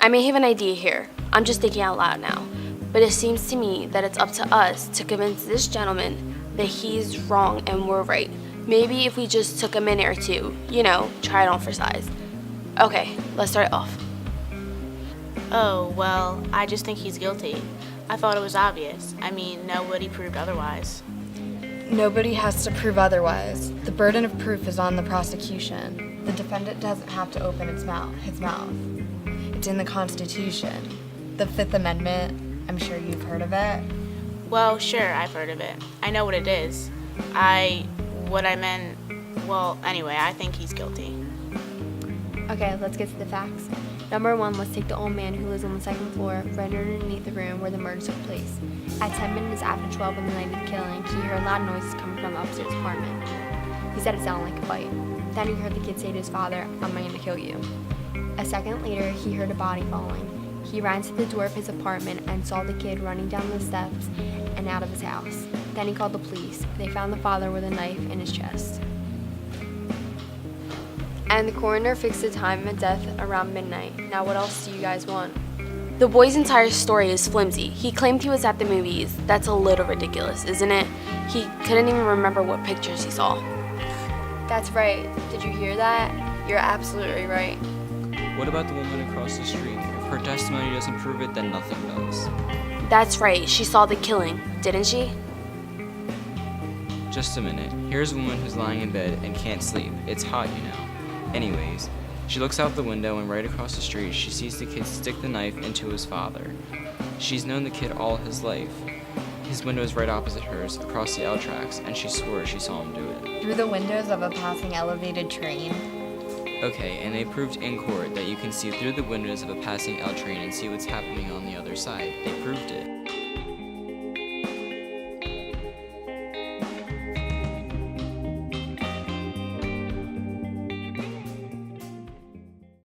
I may have an idea here. I'm just thinking out loud now. But it seems to me that it's up to us to convince this gentleman that he's wrong and we're right. Maybe if we just took a minute or two, try it on for size. Okay, let's start off. Oh, well, I just think he's guilty. I thought it was obvious. Nobody proved otherwise. Nobody has to prove otherwise. The burden of proof is on the prosecution. The defendant doesn't have to open his mouth. It's in the Constitution. The Fifth Amendment, I'm sure you've heard of it. Well, sure, I've heard of it. I know what it is. I think he's guilty. Okay, let's get to the facts. Number 1, let's take the old man who lives on the second floor, right underneath the room where the murder took place. At 10 minutes after 12 on the night of the killing, he heard loud noises coming from the upstairs apartment. He said it sounded like a fight. Then he heard the kid say to his father, "I'm going to kill you." A second later, he heard a body falling. He ran to the door of his apartment and saw the kid running down the steps and out of his house. Then he called the police. They found the father with a knife in his chest. And the coroner fixed the time of death around midnight. Now what else do you guys want? The boy's entire story is flimsy. He claimed he was at the movies. That's a little ridiculous, isn't it? He couldn't even remember what pictures he saw. That's right. Did you hear that? You're absolutely right. What about the woman across the street? If her testimony doesn't prove it, then nothing does. That's right. She saw the killing, didn't she? Just a minute. Here's a woman who's lying in bed and can't sleep. It's hot, Anyways, she looks out the window and right across the street, she sees the kid stick the knife into his father. She's known the kid all his life. His window is right opposite hers, across the L tracks, and she swore she saw him do it. Through the windows of a passing elevated train. Okay, and they proved in court that you can see through the windows of a passing L train and see what's happening on the other side. They proved it.